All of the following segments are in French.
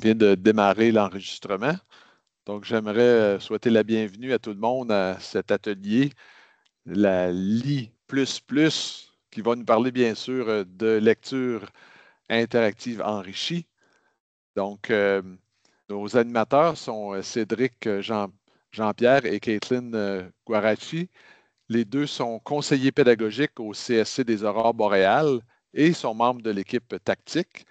vient de démarrer l'enregistrement. Donc, j'aimerais souhaiter la bienvenue à tout le monde à cet atelier, la LI++, qui va nous parler bien sûr de lecture interactive enrichie. Donc, nos animateurs sont Cédric Jean-Pierre et Caitlin Guarachi. Les deux sont conseillers pédagogiques au CSC des Aurores boréales et sont membres de l'équipe tactique.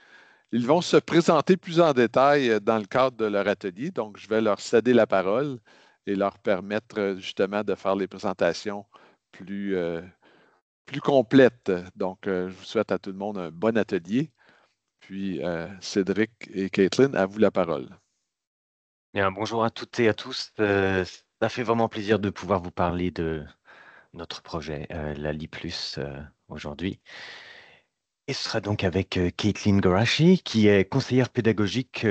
Ils vont se présenter plus en détail dans le cadre de leur atelier, donc je vais leur céder la parole et leur permettre justement de faire les présentations plus, plus complètes. Donc, je vous souhaite à tout le monde un bon atelier. Puis, Cédric et Caitlin, à vous la parole. Bien, bonjour à toutes et à tous. Ça fait vraiment plaisir de pouvoir vous parler de notre projet, la LI+, aujourd'hui. Et ce sera donc avec Caitlin Gorachi, qui est conseillère pédagogique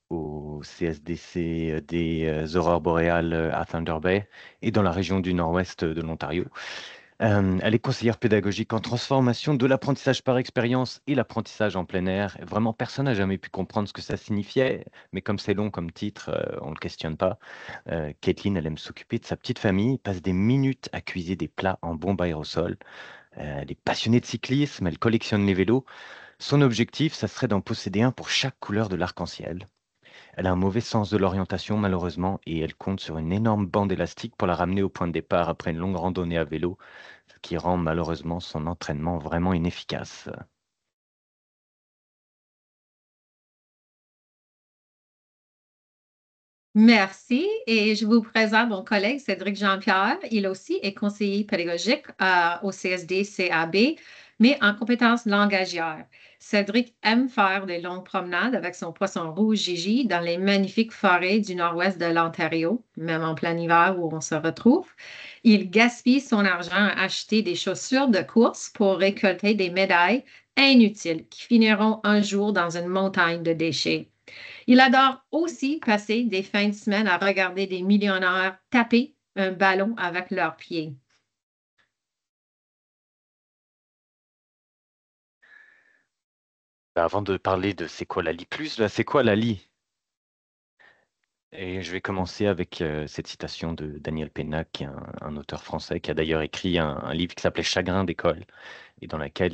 au CSDC des Aurores boréales à Thunder Bay et dans la région du nord-ouest de l'Ontario. Elle est conseillère pédagogique en transformation de l'apprentissage par expérience et l'apprentissage en plein air. Vraiment, personne n'a jamais pu comprendre ce que ça signifiait, mais comme c'est long comme titre, on ne le questionne pas. Caitlin, elle aime s'occuper de sa petite famille, passe des minutes à cuisiner des plats en bombes aérosols. Elle est passionnée de cyclisme, elle collectionne les vélos. Son objectif, ça serait d'en posséder un pour chaque couleur de l'arc-en-ciel. Elle a un mauvais sens de l'orientation, malheureusement, et elle compte sur une énorme bande élastique pour la ramener au point de départ après une longue randonnée à vélo, ce qui rend malheureusement son entraînement vraiment inefficace. Merci et je vous présente mon collègue Cédric Jean-Pierre. Il aussi est conseiller pédagogique au CSD-CAB, mais en compétences langagières. Cédric aime faire des longues promenades avec son poisson rouge Gigi dans les magnifiques forêts du nord-ouest de l'Ontario, même en plein hiver où on se retrouve. Il gaspille son argent à acheter des chaussures de course pour récolter des médailles inutiles qui finiront un jour dans une montagne de déchets. Il adore aussi passer des fins de semaine à regarder des millionnaires taper un ballon avec leurs pieds. Avant de parler de c'est quoi la LI+, là, c'est quoi la LI? Et je vais commencer avec cette citation de Daniel Pénac, qui est un auteur français, qui a d'ailleurs écrit un livre qui s'appelait Chagrin d'école, et dans lequel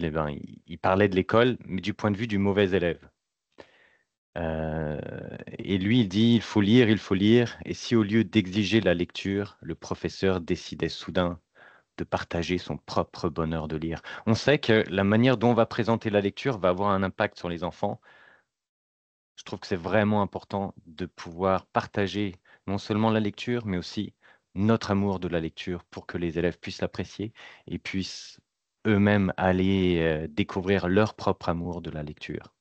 il parlait de l'école, mais du point de vue du mauvais élève. Et lui, il dit, il faut lire, et si au lieu d'exiger la lecture, le professeur décidait soudain de partager son propre bonheur de lire. On sait que la manière dont on va présenter la lecture va avoir un impact sur les enfants. Je trouve que c'est vraiment important de pouvoir partager non seulement la lecture, mais aussi notre amour de la lecture pour que les élèves puissent l'apprécier et puissent eux-mêmes aller découvrir leur propre amour de la lecture.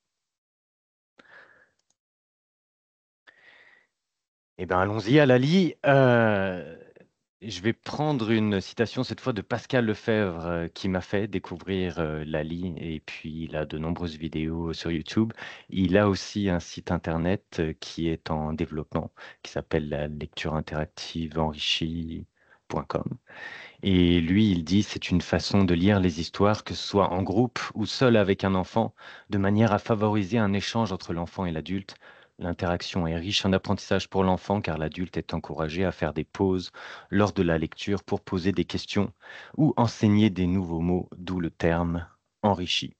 Eh bien, allons-y à Lali. Je vais prendre une citation cette fois de Pascal Lefebvre qui m'a fait découvrir Lali et puis il a de nombreuses vidéos sur YouTube. Il a aussi un site internet qui est en développement qui s'appelle la lecture interactive enrichie.com. Et lui, il dit c'est une façon de lire les histoires, que ce soit en groupe ou seul avec un enfant, de manière à favoriser un échange entre l'enfant et l'adulte. L'interaction est riche en apprentissage pour l'enfant car l'adulte est encouragé à faire des pauses lors de la lecture pour poser des questions ou enseigner des nouveaux mots, d'où le terme enrichi.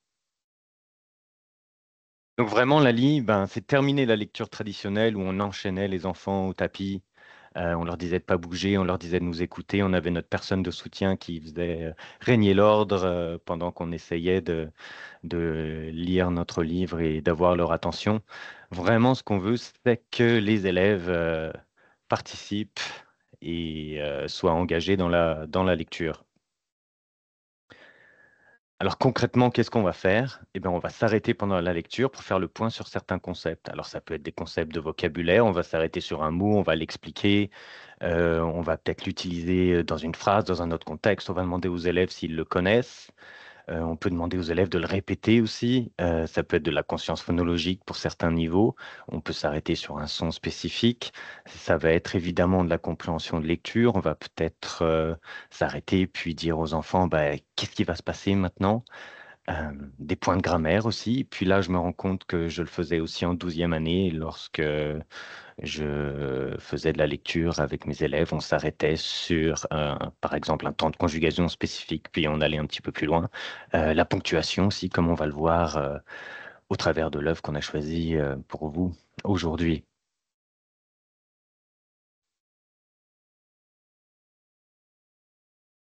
Donc vraiment, Lali, ben, c'est terminer la lecture traditionnelle où on enchaînait les enfants au tapis. On leur disait de pas bouger, on leur disait de nous écouter. On avait notre personne de soutien qui faisait régner l'ordre pendant qu'on essayait de lire notre livre et d'avoir leur attention. Vraiment, ce qu'on veut, c'est que les élèves participent et soient engagés dans la lecture. Alors concrètement, qu'est-ce qu'on va faire? Eh bien, on va s'arrêter pendant la lecture pour faire le point sur certains concepts. Alors ça peut être des concepts de vocabulaire, on va s'arrêter sur un mot, on va l'expliquer, on va peut-être l'utiliser dans une phrase, dans un autre contexte, on va demander aux élèves s'ils le connaissent. On peut demander aux élèves de le répéter aussi. Ça peut être de la conscience phonologique pour certains niveaux. On peut s'arrêter sur un son spécifique. Ça va être évidemment de la compréhension de lecture. On va peut-être s'arrêter puis dire aux enfants, bah, qu'est-ce qui va se passer maintenant? des points de grammaire aussi. Puis là, je me rends compte que je le faisais aussi en 12e année lorsque je faisais de la lecture avec mes élèves. On s'arrêtait sur, par exemple, un temps de conjugation spécifique, puis on allait un petit peu plus loin. La ponctuation aussi, comme on va le voir au travers de l'œuvre qu'on a choisie pour vous aujourd'hui.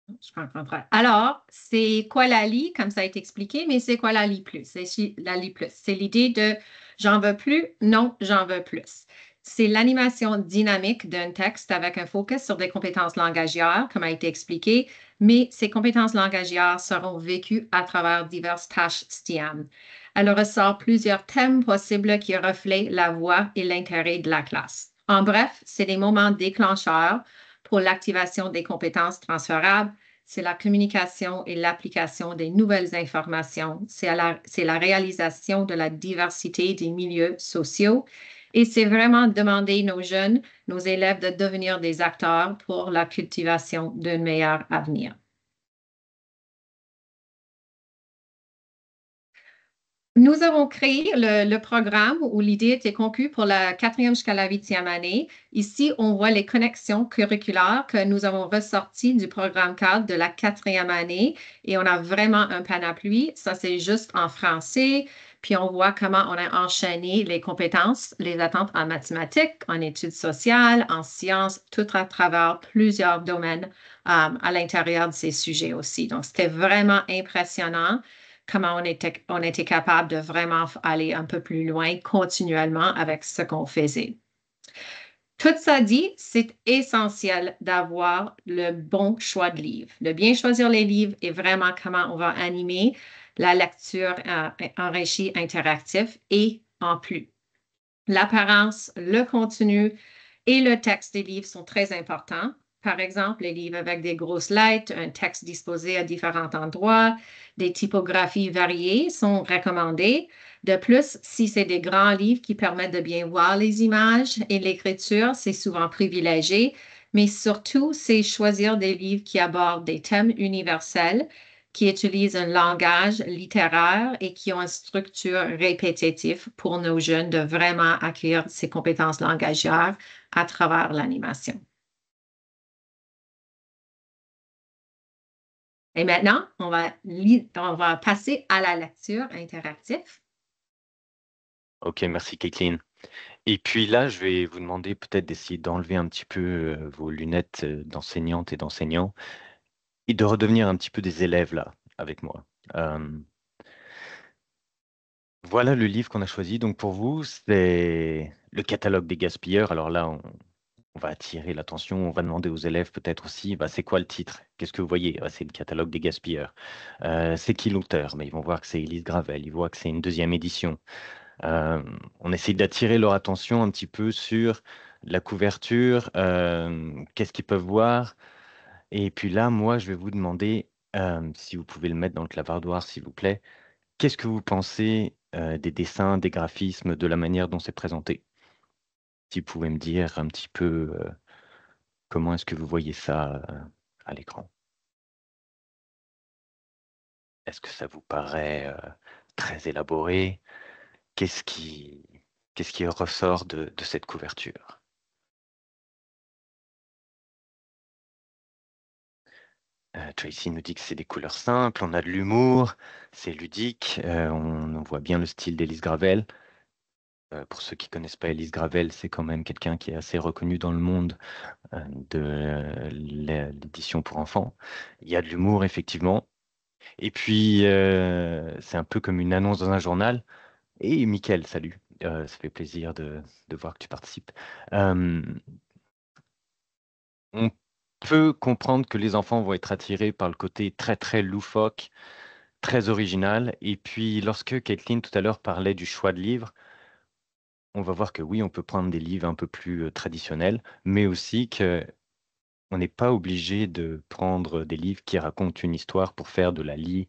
Je comprends. Alors, c'est quoi la LI, comme ça a été expliqué, mais c'est quoi la LI plus? La LI plus. C'est l'idée de j'en veux plus, non, j'en veux plus. C'est l'animation dynamique d'un texte avec un focus sur des compétences langagières, comme a été expliqué, mais ces compétences langagières seront vécues à travers diverses tâches STEAM. Elle ressort plusieurs thèmes possibles qui reflètent la voix et l'intérêt de la classe. En bref, c'est des moments déclencheurs pour l'activation des compétences transférables, c'est la communication et l'application des nouvelles informations, c'est la réalisation de la diversité des milieux sociaux et c'est vraiment demander nos jeunes, nos élèves de devenir des acteurs pour la cultivation d'un meilleur avenir. Nous avons créé le programme où l'idée était conçue pour la 4e jusqu'à la 8e année. Ici, on voit les connexions curriculaires que nous avons ressorties du programme cadre de la 4e année et on a vraiment un panoplie. Ça, c'est juste en français. Puis on voit comment on a enchaîné les compétences, les attentes en mathématiques, en études sociales, en sciences, tout à travers plusieurs domaines à l'intérieur de ces sujets aussi. Donc, c'était vraiment impressionnant comment on était capable de vraiment aller un peu plus loin continuellement avec ce qu'on faisait. Tout ça dit, c'est essentiel d'avoir le bon choix de livres, de bien choisir les livres et vraiment comment on va animer la lecture enrichie interactive et en plus. L'apparence, le contenu et le texte des livres sont très importants. Par exemple, les livres avec des grosses lettres, un texte disposé à différents endroits, des typographies variées sont recommandés. De plus, si c'est des grands livres qui permettent de bien voir les images et l'écriture, c'est souvent privilégié. Mais surtout, c'est choisir des livres qui abordent des thèmes universels, qui utilisent un langage littéraire et qui ont une structure répétitive pour nos jeunes de vraiment acquérir ces compétences langagières à travers l'animation. Et maintenant, on va passer à la lecture interactive. Ok, merci Caitlin. Et puis là, je vais vous demander peut-être d'essayer d'enlever un petit peu vos lunettes d'enseignante et d'enseignant et de redevenir un petit peu des élèves là avec moi. Euh, voilà le livre qu'on a choisi. Donc pour vous, c'est le catalogue des gaspilleurs. Alors là, on va attirer l'attention. On va demander aux élèves peut-être aussi, bah, c'est quoi le titre? Qu'est-ce que vous voyez? Ah, c'est le catalogue des gaspilleurs. C'est qui l'auteur? Mais ils vont voir que c'est Élise Gravel. Ils voient que c'est une 2e édition. On essaie d'attirer leur attention un petit peu sur la couverture, qu'est-ce qu'ils peuvent voir. Et puis là, moi, je vais vous demander, si vous pouvez le mettre dans le clavardoir, s'il vous plaît, qu'est-ce que vous pensez des dessins, des graphismes, de la manière dont c'est présenté? Si vous pouvez me dire un petit peu comment est-ce que vous voyez ça à l'écran? Est-ce que ça vous paraît très élaboré? Qu'est-ce qui, qu'est-ce qui ressort de cette couverture? Tracy nous dit que c'est des couleurs simples, on a de l'humour, c'est ludique, on voit bien le style d'Élise Gravel. Pour ceux qui ne connaissent pas Élise Gravel, c'est quand même quelqu'un qui est assez reconnu dans le monde de l'édition pour enfants. Il y a de l'humour, effectivement. Et puis, c'est un peu comme une annonce dans un journal. Et Mickaël, salut. Ça fait plaisir de voir que tu participes. Euh, on peut comprendre que les enfants vont être attirés par le côté très, très loufoque, très original. Et puis, lorsque Caitlin, tout à l'heure, parlait du choix de livres, on va voir que oui, on peut prendre des livres un peu plus traditionnels, mais aussi que on n'est pas obligé de prendre des livres qui racontent une histoire pour faire de la lit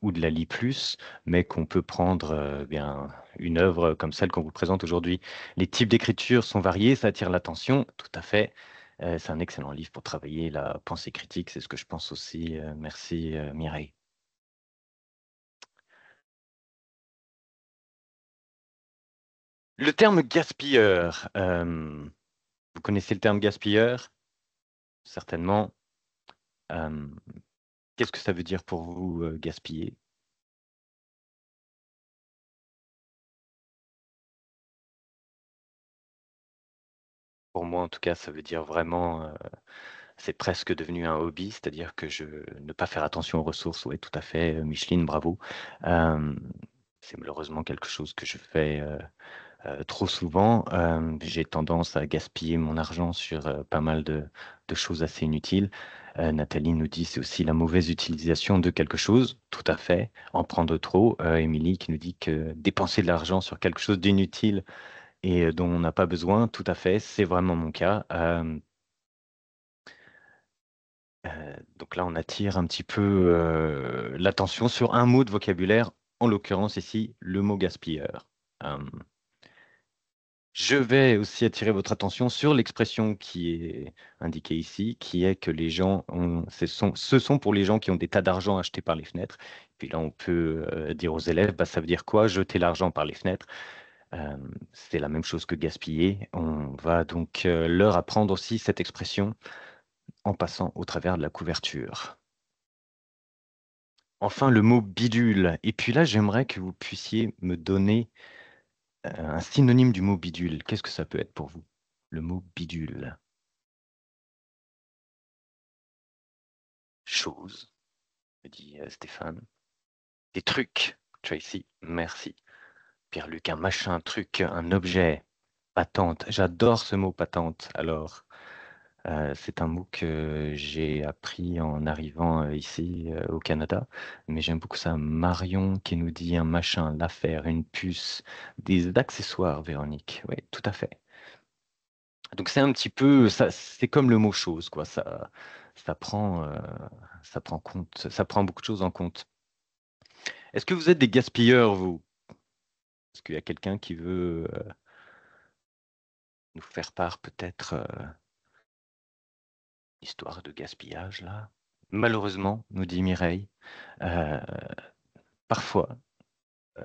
ou de la lit plus, mais qu'on peut prendre bien une œuvre comme celle qu'on vous présente aujourd'hui. Les types d'écriture sont variés, ça attire l'attention, tout à fait. C'est un excellent livre pour travailler la pensée critique, c'est ce que je pense aussi. Merci Mireille. Le terme gaspilleur, vous connaissez le terme gaspilleur? Certainement. Qu'est-ce que ça veut dire pour vous, gaspiller? Pour moi, en tout cas, ça veut dire vraiment, c'est presque devenu un hobby, c'est-à-dire que ne pas faire attention aux ressources, oui, tout à fait, Micheline, bravo. C'est malheureusement quelque chose que je fais trop souvent. J'ai tendance à gaspiller mon argent sur pas mal de choses assez inutiles. Nathalie nous dit c'est aussi la mauvaise utilisation de quelque chose, tout à fait, en prendre trop. Émilie qui nous dit que dépenser de l'argent sur quelque chose d'inutile et dont on n'a pas besoin, tout à fait, c'est vraiment mon cas. Donc là, on attire un petit peu l'attention sur un mot de vocabulaire, en l'occurrence ici, le mot gaspilleur. Euh, je vais aussi attirer votre attention sur l'expression qui est indiquée ici, qui est que les gens ce sont pour les gens qui ont des tas d'argent acheté par les fenêtres. Puis là, on peut dire aux élèves, bah, ça veut dire quoi? Jeter l'argent par les fenêtres. C'est la même chose que gaspiller. On va donc leur apprendre aussi cette expression en passant au travers de la couverture. Enfin, le mot bidule. Et puis là, j'aimerais que vous puissiez me donner un synonyme du mot bidule. Qu'est-ce que ça peut être pour vous, le mot bidule? Chose, me dit Stéphane. Des trucs, Tracy, merci. Pierre-Luc, un machin, un truc, un objet. Patente, j'adore ce mot patente. Alors, c'est un mot que j'ai appris en arrivant ici au Canada, mais j'aime beaucoup ça. Marion qui nous dit un machin, l'affaire, une puce, des accessoires, Véronique. Oui, tout à fait. Donc c'est un petit peu, ça, c'est comme le mot chose, quoi. Ça prend, ça prend compte, ça prend beaucoup de choses en compte. Est-ce que vous êtes des gaspilleurs, vous? Est-ce qu'il y a quelqu'un qui veut nous faire part peut-être histoire de gaspillage là? Malheureusement, nous dit Mireille. Euh, Parfois,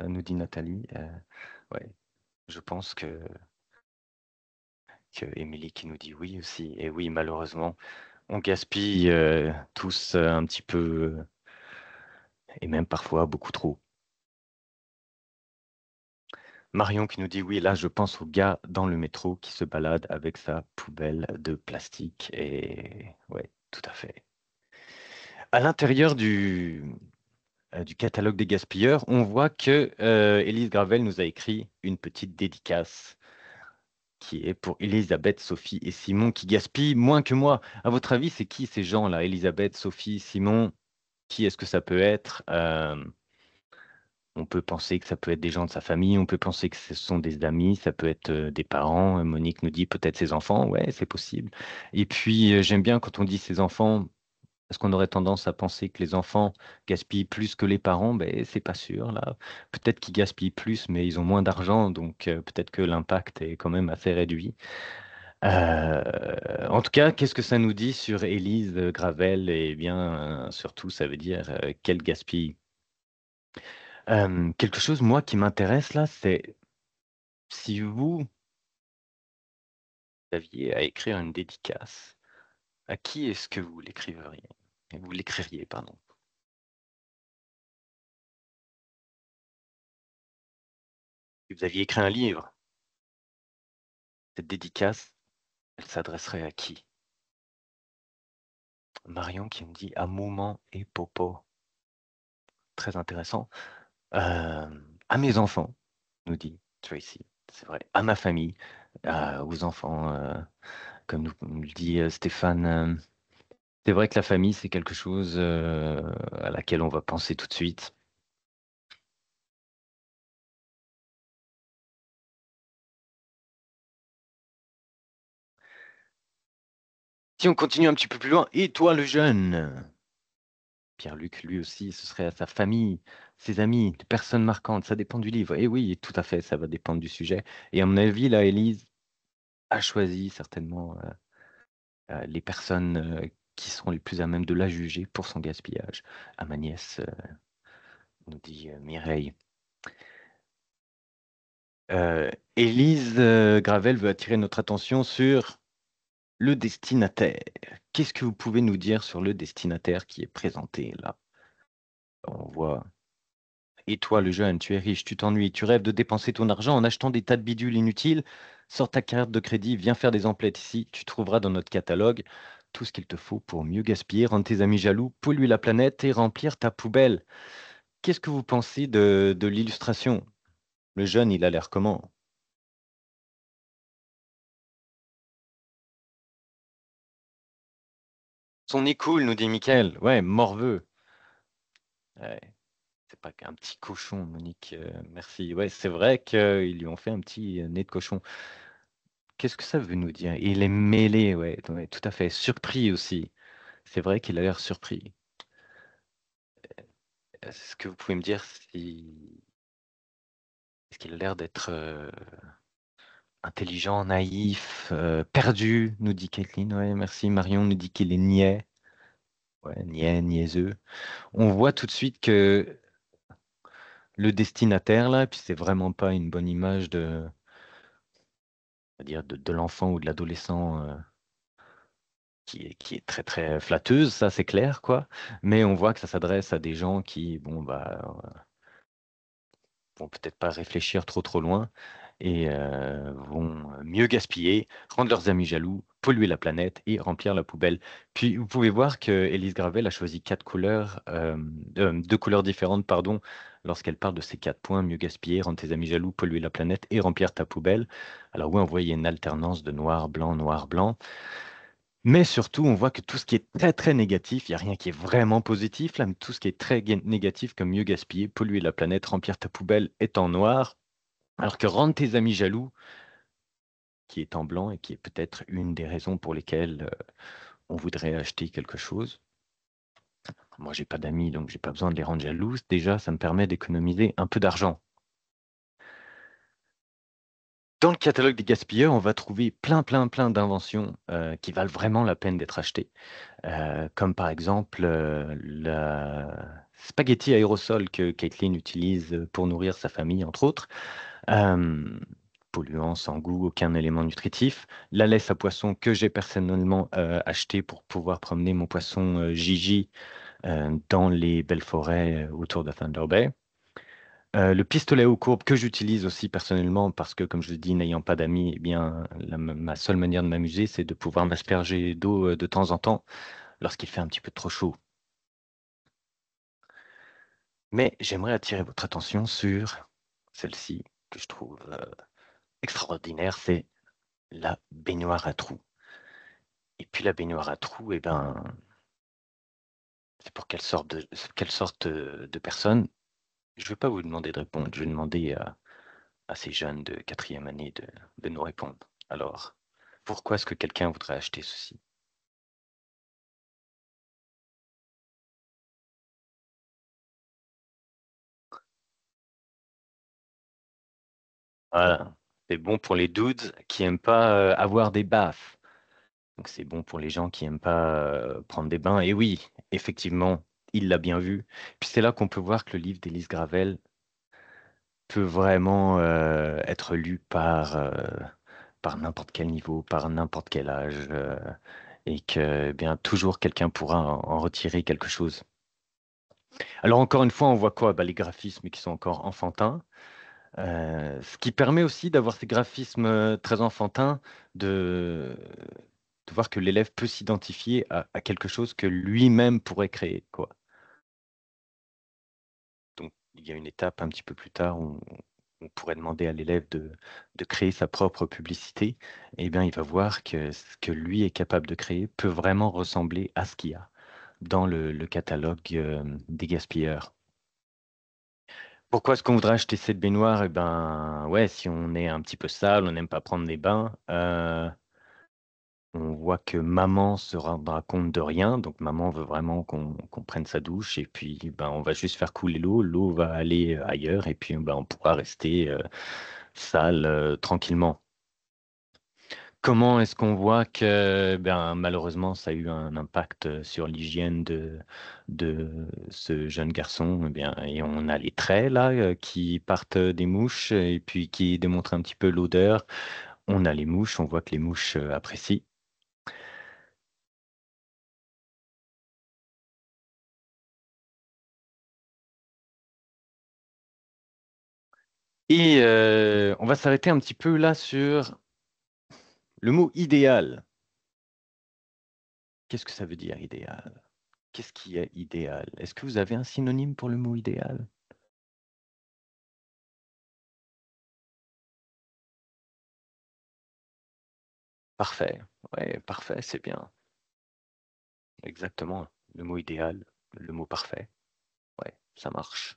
nous dit Nathalie. Ouais, je pense que Émilie qui nous dit oui aussi. Et oui, malheureusement, on gaspille tous un petit peu et même parfois beaucoup trop. Marion qui nous dit oui, là je pense au gars dans le métro qui se balade avec sa poubelle de plastique. Et ouais, tout à fait. À l'intérieur du catalogue des gaspilleurs, on voit que Élise Gravel nous a écrit une petite dédicace qui est pour Elisabeth, Sophie et Simon qui gaspillent moins que moi. À votre avis, c'est qui ces gens-là? Elisabeth, Sophie, Simon, qui est-ce que ça peut être? On peut penser que ça peut être des gens de sa famille, on peut penser que ce sont des amis, ça peut être des parents. Monique nous dit peut-être ses enfants. Ouais, c'est possible. Et puis, j'aime bien quand on dit ses enfants, parce qu'on aurait tendance à penser que les enfants gaspillent plus que les parents. Ben, c'est pas sûr, là. Peut-être qu'ils gaspillent plus, mais ils ont moins d'argent, donc peut-être que l'impact est quand même assez réduit. En tout cas, qu'est-ce que ça nous dit sur Élise Gravel? Eh bien, surtout, ça veut dire qu'elle gaspille. Quelque chose, moi, qui m'intéresse là, c'est si vous aviez à écrire une dédicace, à qui est-ce que vous l'écriveriez? Vous l'écririez, pardon. Si vous aviez écrit un livre, cette dédicace, elle s'adresserait à qui? Marion qui me dit à Maman et Popo. Très intéressant. À mes enfants, nous dit Tracy. C'est vrai. À ma famille, aux enfants, comme nous le dit Stéphane. C'est vrai que la famille, c'est quelque chose à laquelle on va penser tout de suite. Si on continue un petit peu plus loin, et toi le jeune? Pierre-Luc, lui aussi, ce serait à sa famille, ses amis, des personnes marquantes. Ça dépend du livre. Et oui, tout à fait, ça va dépendre du sujet. Et à mon avis, là, Élise a choisi certainement les personnes qui seront les plus à même de la juger pour son gaspillage. À ma nièce, nous dit Mireille. Élise Gravel veut attirer notre attention sur le destinataire. Qu'est-ce que vous pouvez nous dire sur le destinataire qui est présenté là? On voit. Et toi, le jeune, tu es riche, tu t'ennuies, tu rêves de dépenser ton argent en achetant des tas de bidules inutiles. Sors ta carte de crédit, viens faire des emplettes ici. Tu trouveras dans notre catalogue tout ce qu'il te faut pour mieux gaspiller, rendre tes amis jaloux, polluer la planète et remplir ta poubelle. Qu'est-ce que vous pensez de l'illustration? Le jeune, il a l'air comment? Son nez coule, nous dit Michael. Ouais, morveux. Ouais, c'est pas qu'un petit cochon, Monique. Merci. Ouais, c'est vrai qu'ils lui ont fait un petit nez de cochon. Qu'est-ce que ça veut nous dire? Il est mêlé, ouais, ouais, tout à fait. Surpris aussi. C'est vrai qu'il a l'air surpris. Est-ce que vous pouvez me dire si... Est-ce qu'il a l'air d'être intelligent, naïf, perdu, nous dit Kathleen. Ouais, merci. Marion nous dit qu'il est niais. Ouais, niais, niaiseux. On voit tout de suite que le destinataire, là, puis c'est vraiment pas une bonne image de, on va dire, de l'enfant ou de l'adolescent qui est très très flatteuse, ça c'est clair, quoi. Mais on voit que ça s'adresse à des gens qui, bon, bah, vont peut-être pas réfléchir trop trop loin et vont mieux gaspiller, rendre leurs amis jaloux, polluer la planète et remplir la poubelle. Puis vous pouvez voir que Élise Gravel a choisi deux couleurs différentes, pardon, lorsqu'elle parle de ces 4 points: mieux gaspiller, rendre tes amis jaloux, polluer la planète et remplir ta poubelle. Alors oui, on voit il y a une alternance de noir, blanc, noir, blanc. Mais surtout, on voit que tout ce qui est très très négatif, il n'y a rien qui est vraiment positif là, mais tout ce qui est très négatif, comme mieux gaspiller, polluer la planète, remplir ta poubelle, est en noir, alors que rendre tes amis jaloux, qui est en blanc et qui est peut-être une des raisons pour lesquelles on voudrait acheter quelque chose. Moi, j'ai pas d'amis, donc j'ai pas besoin de les rendre jaloux. Déjà, ça me permet d'économiser un peu d'argent. Dans le catalogue des gaspilleurs, on va trouver plein d'inventions qui valent vraiment la peine d'être achetées. Comme par exemple la spaghetti aérosol que Caitlin utilise pour nourrir sa famille, entre autres. Euh, Polluant, sans goût, aucun élément nutritif. La laisse à poisson que j'ai personnellement acheté pour pouvoir promener mon poisson Gigi dans les belles forêts autour de Thunder Bay. Le pistolet aux courbes que j'utilise aussi personnellement parce que, comme je le dis, n'ayant pas d'amis, eh bien, ma seule manière de m'amuser, c'est de pouvoir m'asperger d'eau de temps en temps lorsqu'il fait un petit peu trop chaud. Mais j'aimerais attirer votre attention sur celle-ci que je trouve extraordinaire, c'est la baignoire à trous. Et puis la baignoire à trous, eh ben, c'est pour quelle sorte de personnes? Je ne vais pas vous demander de répondre, je vais demander à ces jeunes de 4e année de nous répondre. Alors, pourquoi est-ce que quelqu'un voudrait acheter ceci? Voilà, c'est bon pour les dudes qui aiment pas avoir des baffes. Donc c'est bon pour les gens qui aiment pas prendre des bains. Et oui, effectivement, il l'a bien vu. Puis c'est là qu'on peut voir que le livre d'Élise Gravel peut vraiment être lu par n'importe quel niveau, par n'importe quel âge, et que eh bien toujours quelqu'un pourra en retirer quelque chose. Alors encore une fois, on voit quoi? Bah, les graphismes qui sont encore enfantins, ce qui permet aussi d'avoir ces graphismes très enfantins, de, de voir que l'élève peut s'identifier à quelque chose que lui-même pourrait créer, quoi. Donc, il y a une étape un petit peu plus tard où on pourrait demander à l'élève de créer sa propre publicité. Eh bien, il va voir que ce que lui est capable de créer peut vraiment ressembler à ce qu'il y a dans le catalogue des gaspilleurs. Pourquoi est-ce qu'on voudrait acheter cette baignoire? Eh ben, ouais, si on est un petit peu sale, on n'aime pas prendre des bains, on voit que maman se rendra compte de rien, donc maman veut vraiment qu'on prenne sa douche et puis ben, on va juste faire couler l'eau, l'eau va aller ailleurs et puis ben, on pourra rester sale tranquillement. comment est-ce qu'on voit que malheureusement ça a eu un impact sur l'hygiène de ce jeune garçon? Et on a les traits là qui partent des mouches et puis qui démontrent un petit peu l'odeur. On a les mouches, on voit que les mouches apprécient. Et on va s'arrêter un petit peu là sur le mot idéal. Qu'est-ce que ça veut dire idéal? Qu'est-ce qui est idéal? Est-ce que vous avez un synonyme pour le mot idéal? Parfait. Ouais, parfait, c'est bien. Exactement. Le mot idéal, le mot parfait. Ouais, ça marche.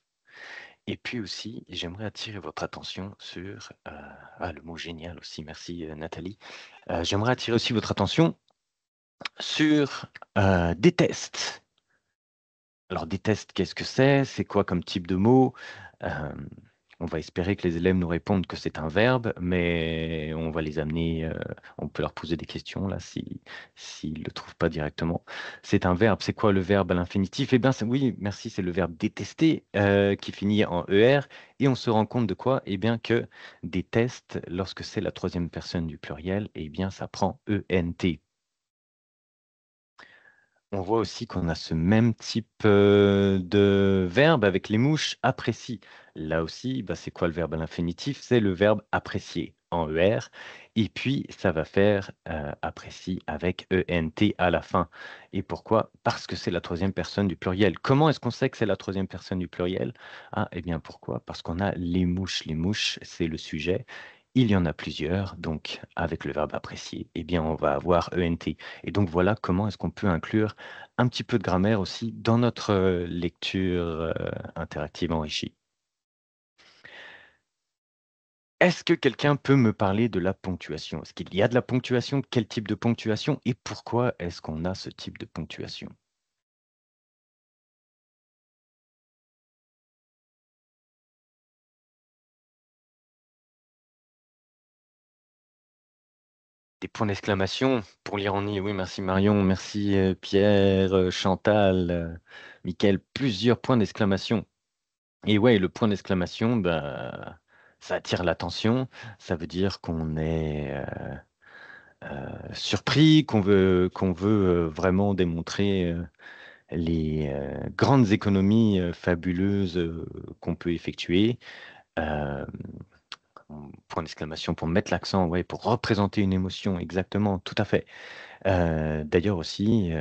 Et puis aussi, j'aimerais attirer votre attention sur... le mot génial aussi, merci Nathalie. J'aimerais attirer aussi votre attention sur des tests. Alors, des tests, qu'est-ce que c'est? C'est quoi comme type de mot? Euh, on va espérer que les élèves nous répondent que c'est un verbe, mais on va les amener, on peut leur poser des questions là s'ils ne le trouvent pas directement. C'est un verbe. C'est quoi le verbe à l'infinitif? Eh bien, oui, merci, c'est le verbe détester qui finit en ER. Et on se rend compte de quoi? Eh bien, que des tests, lorsque c'est la troisième personne du pluriel, eh bien, ça prend ENT. On voit aussi qu'on a ce même type de verbe avec les mouches apprécie. Là aussi, c'est quoi le verbe à l'infinitif? C'est le verbe apprécier en ER. Et puis, ça va faire apprécie avec ENT à la fin. Et pourquoi? Parce que c'est la troisième personne du pluriel. Comment est-ce qu'on sait que c'est la troisième personne du pluriel? Ah, eh bien, pourquoi? Parce qu'on a les mouches. Les mouches, c'est le sujet. Il y en a plusieurs, donc avec le verbe apprécier, eh bien, on va avoir ENT. Et donc voilà comment est-ce qu'on peut inclure un petit peu de grammaire aussi dans notre lecture interactive enrichie. Est-ce que quelqu'un peut me parler de la ponctuation? Est-ce qu'il y a de la ponctuation? Quel type de ponctuation? Et pourquoi est-ce qu'on a ce type de ponctuation? Des points d'exclamation pour l'ironie. Oui, merci Marion, merci Pierre, Chantal, Mickaël. Plusieurs points d'exclamation. Et ouais, le point d'exclamation, ça attire l'attention. Ça veut dire qu'on est surpris, qu'on veut vraiment démontrer les grandes économies fabuleuses qu'on peut effectuer. Euh, Point d'exclamation pour mettre l'accent, ouais, pour représenter une émotion, exactement, tout à fait. D'ailleurs aussi,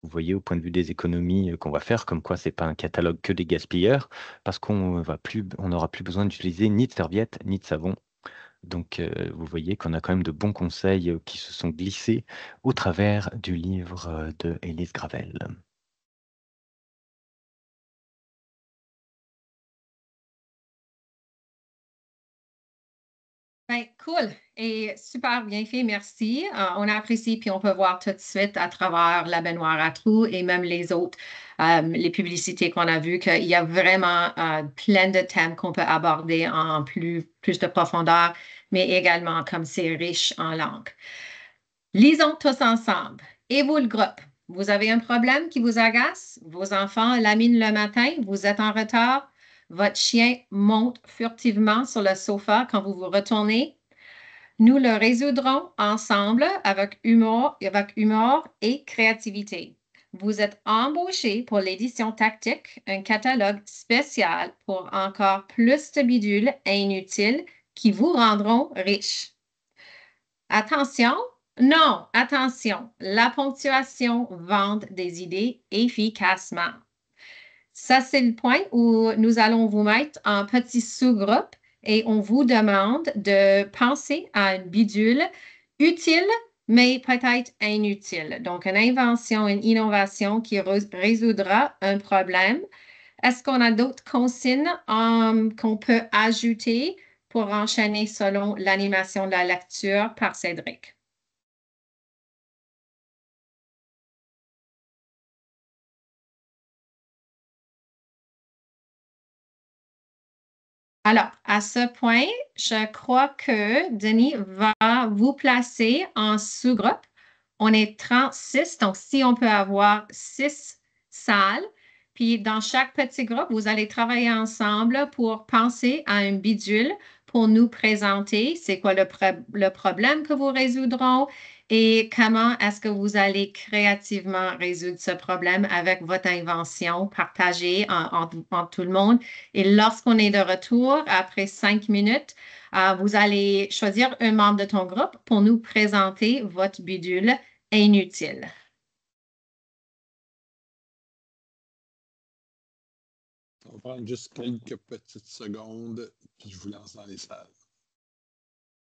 vous voyez, au point de vue des économies qu'on va faire, comme quoi c'est pas un catalogue que des gaspilleurs, parce on n'aura plus besoin d'utiliser ni de serviettes ni de savon. Donc, vous voyez qu'on a quand même de bons conseils qui se sont glissés au travers du livre de Élise Gravel. Ben, cool et super bien fait, merci. On apprécie, puis on peut voir tout de suite à travers la baignoire à trous et même les autres, les publicités qu'on a vues, qu'il y a vraiment plein de thèmes qu'on peut aborder en plus de profondeur, mais également comme c'est riche en langue. Lisons tous ensemble. Et vous, le groupe, vous avez un problème qui vous agace? Vos enfants laminent le matin, vous êtes en retard, votre chien monte furtivement sur le sofa quand vous vous retournez. Nous le résoudrons ensemble avec humour et créativité. Vous êtes embauché pour l'édition tactique, un catalogue spécial pour encore plus de bidules inutiles qui vous rendront riches. Attention, non, attention, la ponctuation vende des idées efficacement. Ça, c'est le point où nous allons vous mettre en petits sous-groupes et on vous demande de penser à une bidule utile, mais peut-être inutile. Donc, une invention, une innovation qui résoudra un problème. Est-ce qu'on a d'autres consignes qu'on peut ajouter pour enchaîner selon l'animation de la lecture par Cédric? Alors, à ce point, je crois que Denis va pourra vous placer en sous-groupe. On est 36, donc si on peut avoir 6 salles, puis dans chaque petit groupe, vous allez travailler ensemble pour penser à un bidule pour nous présenter c'est quoi le problème que vous résoudrez et comment est-ce que vous allez créativement résoudre ce problème avec votre invention partagée en tout le monde. Et lorsqu'on est de retour, après 5 minutes, vous allez choisir un membre de ton groupe pour nous présenter votre bidule inutile. On va prendre juste quelques petites secondes, puis je vous lance dans les salles.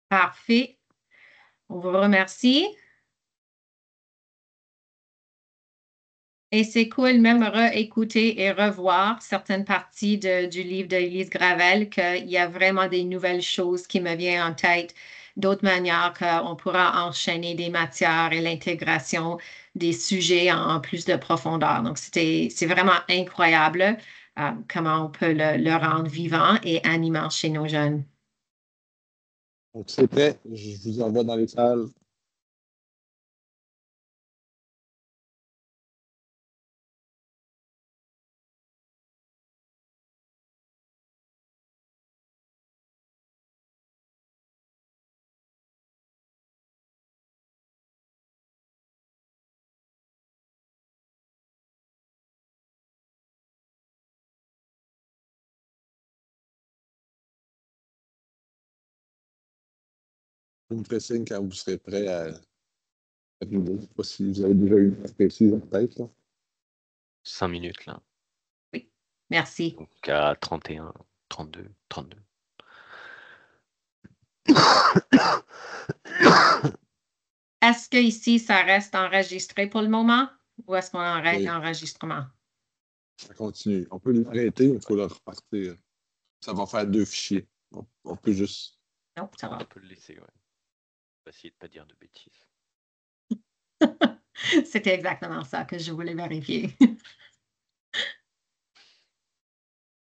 Parfait. On vous remercie. Et c'est cool même réécouter et revoir certaines parties du livre d'Élise Gravel, qu'il y a vraiment des nouvelles choses qui me viennent en tête, d'autres manières qu'on pourra enchaîner des matières et l'intégration des sujets en plus de profondeur. Donc, c'est vraiment incroyable comment on peut le rendre vivant et animant chez nos jeunes. Donc, c'est prêt. Je vous envoie dans les salles. Vous me ferez signe quand vous serez prêt à nous dire. Je ne sais pas si vous avez déjà une heure précise en tête. Là. 5 minutes, là. Oui, merci. Donc à 31, 32, 32. Est-ce que ici, ça reste enregistré pour le moment ou est-ce qu'on arrête Oui. l'enregistrement? Ça continue. On peut l'arrêter, il faut le repartir. Ça va faire 2 fichiers. On peut juste. Non, ça va. On peut le laisser, ouais. On va essayer de ne pas dire de bêtises. C'était exactement ça que je voulais vérifier.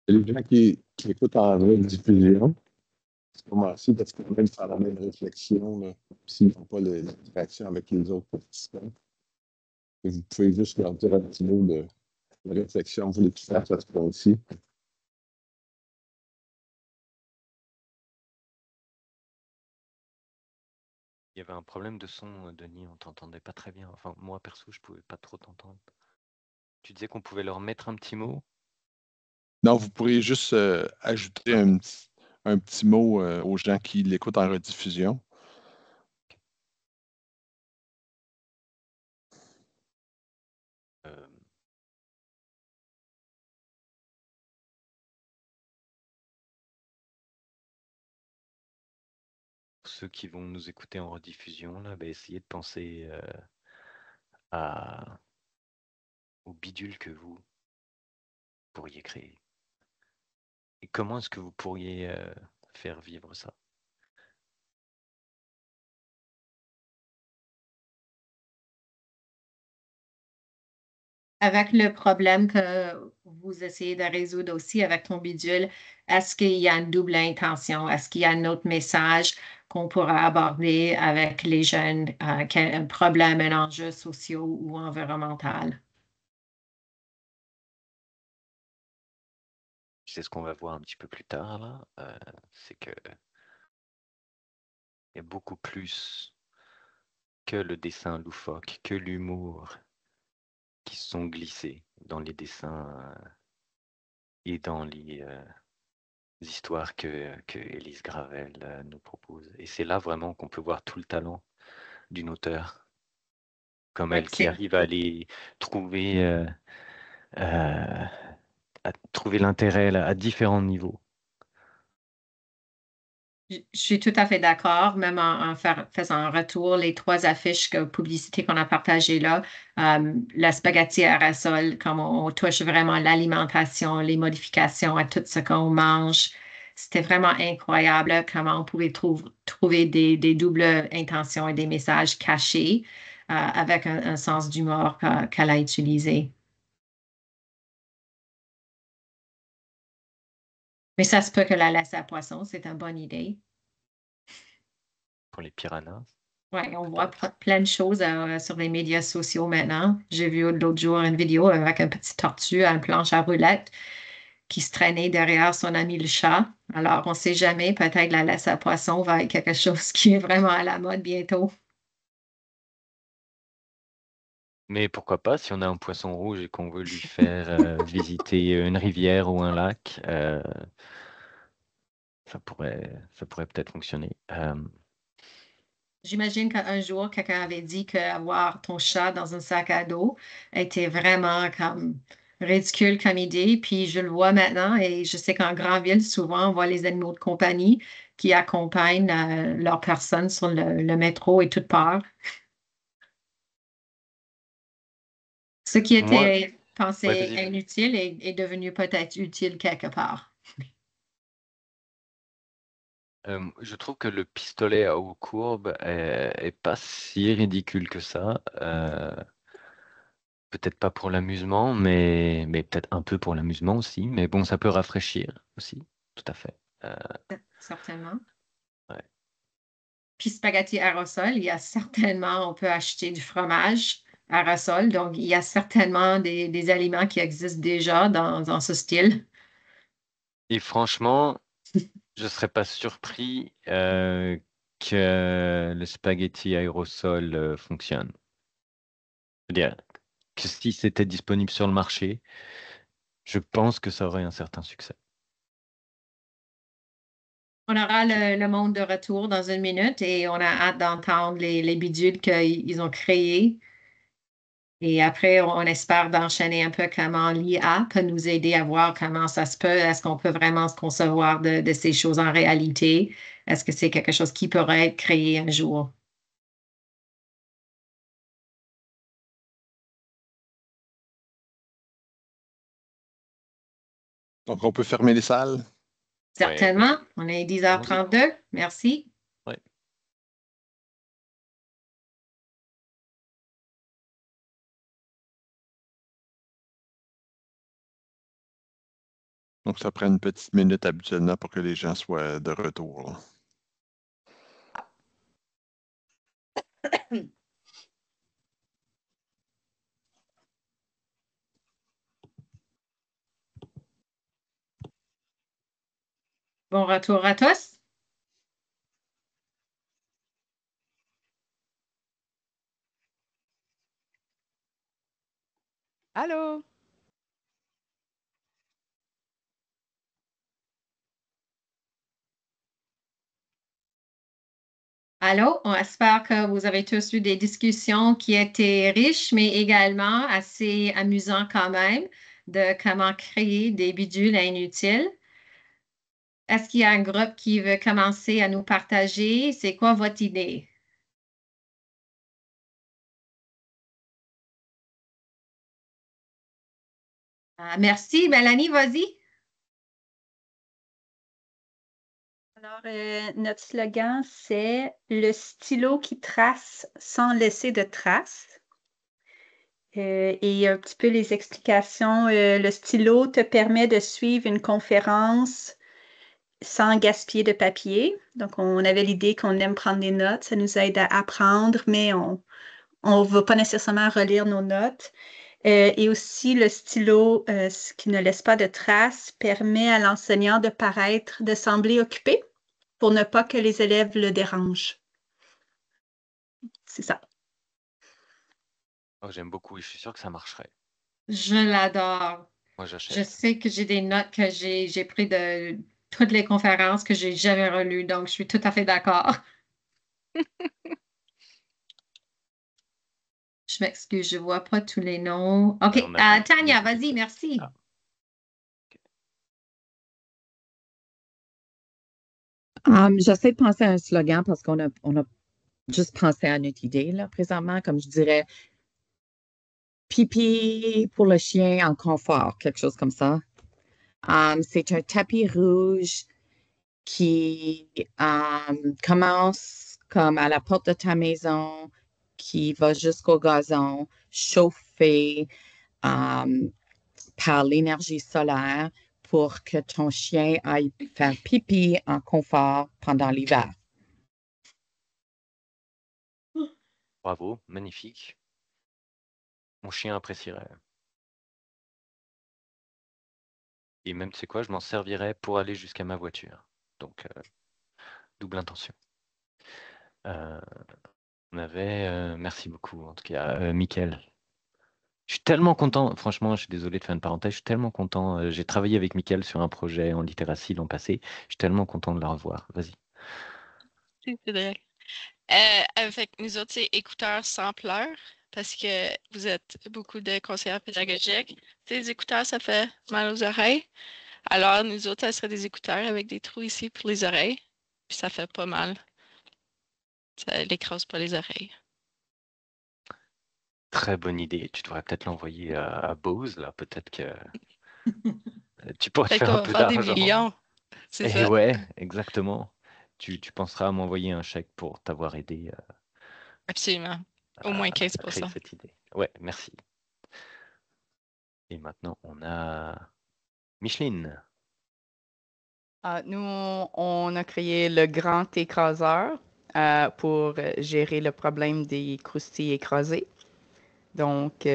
Les gens qui écoutent en diffusion, c'est commencer parce qu'on même faire la même réflexion là, s'ils n'ont pas l'interaction avec les autres participants. Et vous pouvez juste leur dire un petit mot de réflexion, vous voulez qu'ils fassent à ce point-ci. Il y avait un problème de son, Denis, on t'entendait pas très bien. Enfin, moi, perso, je pouvais pas trop t'entendre. Tu disais qu'on pouvait leur mettre un petit mot? Non, vous pourriez juste ajouter un petit mot aux gens qui l'écoutent en rediffusion. Euh, Pour ceux qui vont nous écouter en rediffusion, là, essayez de penser au bidule que vous pourriez créer. Et comment est-ce que vous pourriez faire vivre ça? Avec le problème que vous essayez de résoudre aussi avec ton bidule, est-ce qu'il y a une double intention? Est-ce qu'il y a un autre message qu'on pourra aborder avec les jeunes, un problème, un enjeu social ou environnemental? C'est ce qu'on va voir un petit peu plus tard, là. C'est que il y a beaucoup plus que le dessin loufoque, que l'humour qui sont glissés dans les dessins et dans les histoires que Élise Gravel nous propose. Et c'est là vraiment qu'on peut voir tout le talent d'une auteure comme Oui, elle qui arrive à aller trouver, à trouver l'intérêt à différents niveaux. je suis tout à fait d'accord, même en faisant un retour, les 3 affiches publicité qu'on a partagées là, la spaghetti aérosol, comme on touche vraiment l'alimentation, les modifications à tout ce qu'on mange. C'était vraiment incroyable comment on pouvait trouver des doubles intentions et des messages cachés avec un sens d'humour qu'elle a utilisé. Mais ça se peut que la laisse à poisson, c'est une bonne idée. pour les piranhas. Oui, on voit plein de choses sur les médias sociaux maintenant. J'ai vu l'autre jour une vidéo avec un petit tortue à une planche à roulettes qui se traînait derrière son ami le chat. Alors, on ne sait jamais, peut-être la laisse à poisson va être quelque chose qui est vraiment à la mode bientôt. Mais pourquoi pas, si on a un poisson rouge et qu'on veut lui faire visiter une rivière ou un lac, ça pourrait peut-être fonctionner. J'imagine qu'un jour, quelqu'un avait dit qu'avoir ton chat dans un sac à dos était vraiment comme ridicule comme idée. Puis je le vois maintenant et je sais qu'en grande ville, souvent, on voit les animaux de compagnie qui accompagnent leurs personnes sur le métro et toute part. Ce qui Moi, était ouais, pensé vas-y. inutile est devenu peut-être utile quelque part. Je trouve que le pistolet à eau courbe est pas si ridicule que ça. Peut-être pas pour l'amusement, mais peut-être un peu pour l'amusement aussi. Mais bon, ça peut rafraîchir aussi, tout à fait. Euh, Certainement. ouais. Puis spaghetti aérosol, il y a certainement, on peut acheter du fromage aérosol. Donc, il y a certainement des aliments qui existent déjà dans ce style. Et franchement, je serais pas surpris que le spaghetti aérosol fonctionne. C'est-à-dire que si c'était disponible sur le marché, je pense que ça aurait un certain succès. On aura le monde de retour dans une minute et on a hâte d'entendre les bidules qu'ils ont créés. Et après, on espère d'enchaîner un peu comment l'IA peut nous aider à voir comment ça se peut. Est-ce qu'on peut vraiment se concevoir de ces choses en réalité? Est-ce que c'est quelque chose qui pourrait être créé un jour? Donc, on peut fermer les salles. Ouais, Certainement. On est allons-y. 10h32. Merci. Ouais. Donc, ça prend une petite minute habituellement pour que les gens soient de retour, là. Bon retour à tous. Allô? Allô, on espère que vous avez tous eu des discussions qui étaient riches, mais également assez amusantes quand même, de comment créer des bidules inutiles. Est-ce qu'il y a un groupe qui veut commencer à nous partager? C'est quoi votre idée? Merci. Mélanie, vas-y. Alors, notre slogan, c'est le stylo qui trace sans laisser de traces. Et un petit peu les explications. Le stylo te permet de suivre une conférence sans gaspiller de papier. Donc, on avait l'idée qu'on aime prendre des notes. Ça nous aide à apprendre, mais on ne va pas nécessairement relire nos notes. Et aussi, le stylo, ce qui ne laisse pas de traces, permet à l'enseignant de paraître, de sembler occupé pour ne pas que les élèves le dérangent. C'est ça. Oh, j'aime beaucoup et je suis sûr que ça marcherait. Je l'adore. Moi, Je j'achète. sais que j'ai des notes que j'ai prises de toutes les conférences que j'ai jamais relues, donc je suis tout à fait d'accord. Je m'excuse, je ne vois pas tous les noms. OK. On a Tania, Lily. vas-y, merci. Ah, J'essaie de penser à un slogan parce qu'on a juste pensé à notre idée, là, présentement, comme je dirais, pipi pour le chien en confort, quelque chose comme ça. C'est un tapis rouge qui commence comme à la porte de ta maison, qui va jusqu'au gazon, chauffé par l'énergie solaire pour que ton chien aille faire pipi en confort pendant l'hiver. Bravo, magnifique. Mon chien apprécierait. Et même, tu sais quoi, je m'en servirais pour aller jusqu'à ma voiture. Donc, double intention. On avait, merci beaucoup, en tout cas, Mickaël. Je suis tellement content, franchement, je suis désolé de faire une parenthèse, je suis tellement content. J'ai travaillé avec Mickaël sur un projet en littératie l'an passé. Je suis tellement content de le revoir. Vas-y. C'est drôle. Avec nous autres, c'est écouteurs sans pleurs, parce que vous êtes beaucoup de conseillers pédagogiques. Tu sais, les écouteurs, ça fait mal aux oreilles. Alors, nous autres, ça serait des écouteurs avec des trous ici pour les oreilles. Puis ça fait pas mal. Ça n'écrase pas les oreilles. Très bonne idée. Tu devrais peut-être l'envoyer à Bose, là. Peut-être que tu pourrais te Peut-être faire qu'on un va peu faire des d'argent. millions. C'est Et ça. ouais, exactement. Tu penseras à m'envoyer un chèque pour t'avoir aidé Absolument. Au à moins créer 15%. cette idée. Ouais, merci. Et maintenant, on a Micheline. Nous, on a créé le grand écraseur pour gérer le problème des croustilles écrasées. Donc,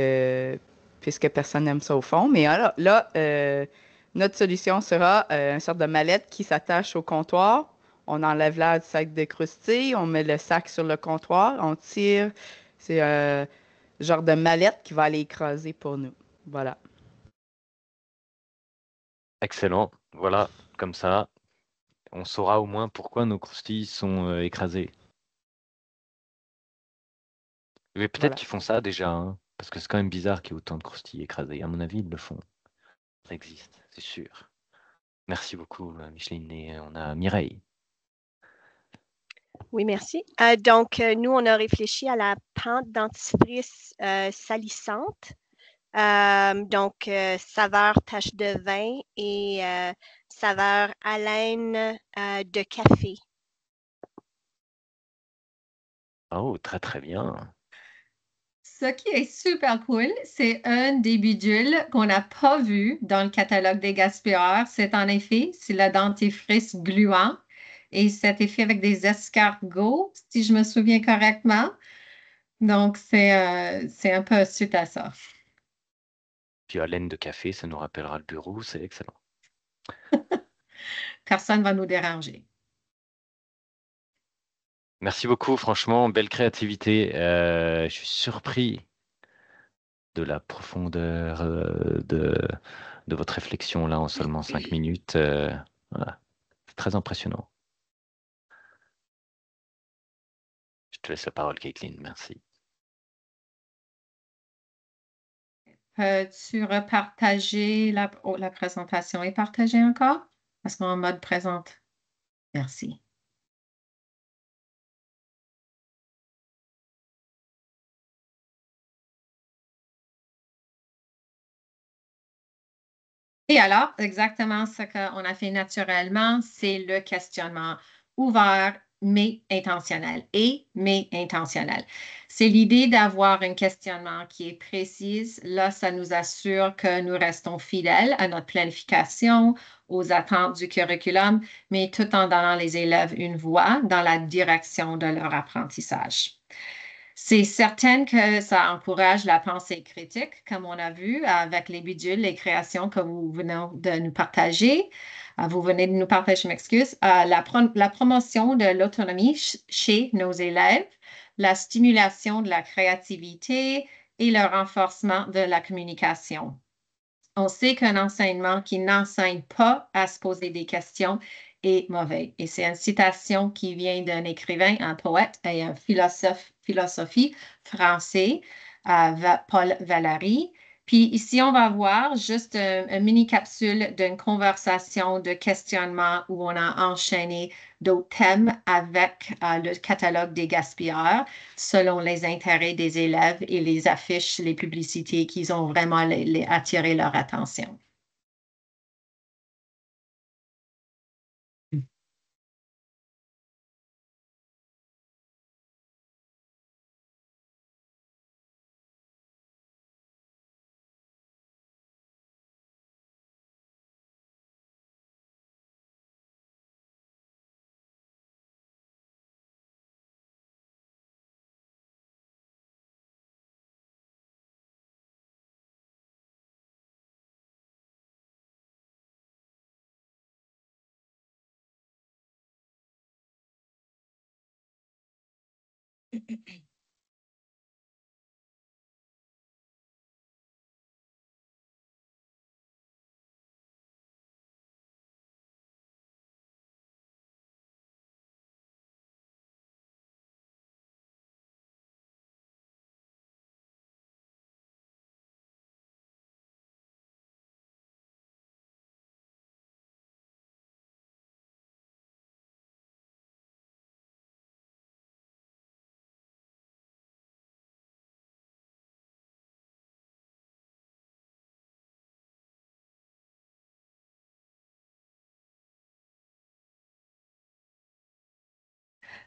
puisque personne n'aime ça au fond. Mais alors, là, notre solution sera une sorte de mallette qui s'attache au comptoir. On enlève l'air du sac de croustilles, on met le sac sur le comptoir, on tire. C'est un genre de mallette qui va aller écraser pour nous. Voilà. Excellent. Voilà, comme ça, on saura au moins pourquoi nos croustilles sont écrasées. Mais peut-être Voilà. qu'ils font ça déjà, hein, parce que c'est quand même bizarre qu'il y ait autant de croustilles écrasées. À mon avis, ils le font. Ça existe, c'est sûr. Merci beaucoup, Micheline. Et on a Mireille. Oui, merci. Donc, nous, on a réfléchi à la pente dentifrice salissante. Donc, saveur tache de vin et saveur haleine de café. Oh, très très bien. Ce qui est super cool, c'est un des bidules qu'on n'a pas vu dans le catalogue des gaspilleurs. C'est en effet, c'est le dentifrice gluant et c'est fait avec des escargots, si je me souviens correctement. Donc, c'est un peu suite à ça. Puis haleine de café, ça nous rappellera le bureau, c'est excellent. Personne ne va nous déranger. Merci beaucoup, franchement, belle créativité. Je suis surpris de la profondeur de votre réflexion là en seulement 5 minutes. Voilà. C'est très impressionnant. Je te laisse la parole, Caitlin. Merci. Peux-tu repartager la présentation est partagée encore? Parce qu'on est en mode présente. Merci. Et alors, exactement ce qu'on a fait naturellement, c'est le questionnement ouvert, mais intentionnel. Mais intentionnel. C'est l'idée d'avoir un questionnement qui est précis. Là, ça nous assure que nous restons fidèles à notre planification, aux attentes du curriculum, mais tout en donnant les élèves une voix dans la direction de leur apprentissage. C'est certain que ça encourage la pensée critique, comme on a vu avec les bidules, les créations que vous venez de nous partager. Vous venez de nous partager, je m'excuse, la promotion de l'autonomie chez nos élèves, la stimulation de la créativité et le renforcement de la communication. On sait qu'un enseignement qui n'enseigne pas à se poser des questions est mauvais. Et c'est une citation qui vient d'un écrivain, un poète et un philosophie français, Paul Valéry. Puis ici, on va voir juste une mini capsule d'une conversation de questionnement où on a enchaîné d'autres thèmes avec le catalogue des gaspilleurs selon les intérêts des élèves et les affiches, les publicités qui ont vraiment attiré leur attention.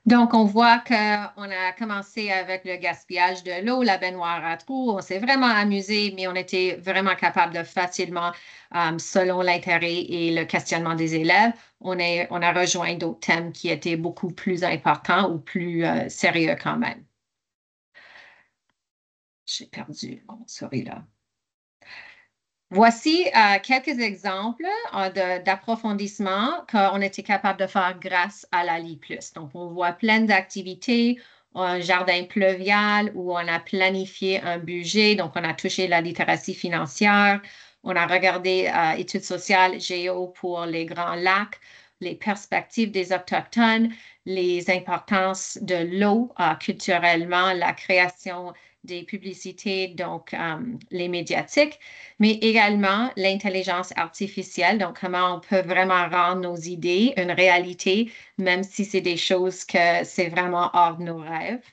Donc, on voit qu'on a commencé avec le gaspillage de l'eau, la baignoire à trous. On s'est vraiment amusé, mais on était vraiment capable de facilement, selon l'intérêt et le questionnement des élèves, on a rejoint d'autres thèmes qui étaient beaucoup plus importants ou plus sérieux quand même. J'ai perdu mon souris là. Voici quelques exemples d'approfondissement qu'on était capable de faire grâce à la LI+. Donc, on voit plein d'activités, un jardin pluvial où on a planifié un budget, donc on a touché la littératie financière, on a regardé études sociales, géo pour les grands lacs, les perspectives des Autochtones, les importances de l'eau culturellement, la création des publicités, donc les médiatiques, mais également l'intelligence artificielle, donc comment on peut vraiment rendre nos idées une réalité, même si c'est des choses que c'est vraiment hors de nos rêves.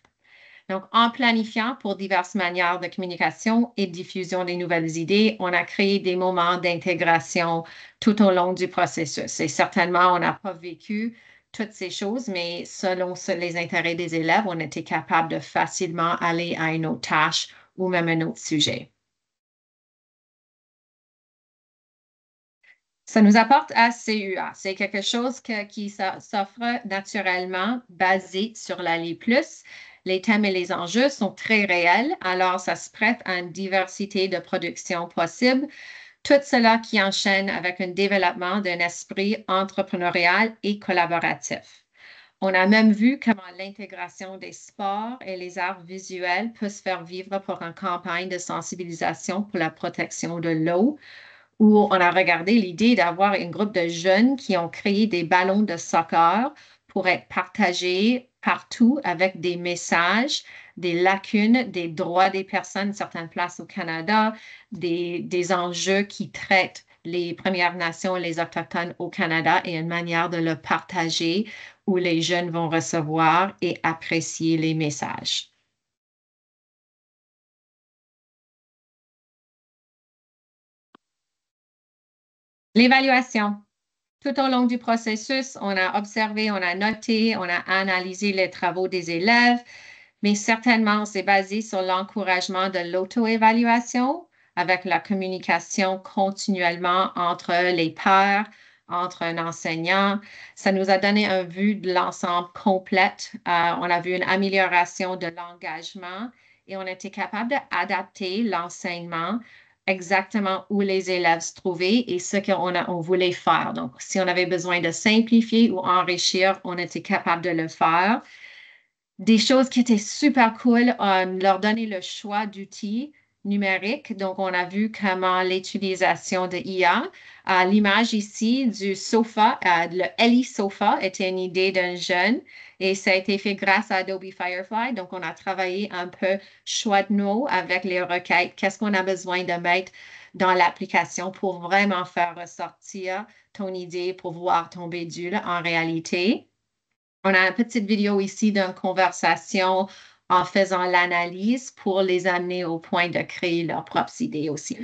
Donc, en planifiant pour diverses manières de communication et de diffusion des nouvelles idées, on a créé des moments d'intégration tout au long du processus. Et certainement, on n'a pas vécu toutes ces choses, mais selon les intérêts des élèves, on était capable de facilement aller à une autre tâche ou même un autre sujet. Ça nous apporte à CUA. C'est quelque chose qui s'offre naturellement basé sur la LI+. Les thèmes et les enjeux sont très réels, alors ça se prête à une diversité de productions possibles. Tout cela qui enchaîne avec un développement d'un esprit entrepreneurial et collaboratif. On a même vu comment l'intégration des sports et les arts visuels peut se faire vivre pour une campagne de sensibilisation pour la protection de l'eau, où on a regardé l'idée d'avoir un groupe de jeunes qui ont créé des ballons de soccer pour être partagés partout avec des messages, des lacunes, des droits des personnes, certaines places au Canada, des enjeux qui traitent les Premières Nations et les Autochtones au Canada et une manière de le partager où les jeunes vont recevoir et apprécier les messages. L'évaluation. Tout au long du processus, on a observé, on a noté, on a analysé les travaux des élèves, mais certainement, c'est basé sur l'encouragement de l'auto-évaluation avec la communication continuellement entre les pairs, entre un enseignant. Ça nous a donné une vue de l'ensemble complète. On a vu une amélioration de l'engagement et on a été capable d'adapter l'enseignement exactement où les élèves se trouvaient et ce on voulait faire. Donc, si on avait besoin de simplifier ou enrichir, on était capable de le faire. Des choses qui étaient super cool, leur donner le choix d'outils numériques. Donc, on a vu comment l'utilisation de IA. L'image ici du sofa, le Ellie Sofa, était une idée d'un jeune et ça a été fait grâce à Adobe Firefly. Donc, on a travaillé un peu choix de mots avec les requêtes. Qu'est-ce qu'on a besoin de mettre dans l'application pour vraiment faire ressortir ton idée pour voir ton bédule en réalité? On a une petite vidéo ici d'une conversation en faisant l'analyse pour les amener au point de créer leurs propres idées aussi.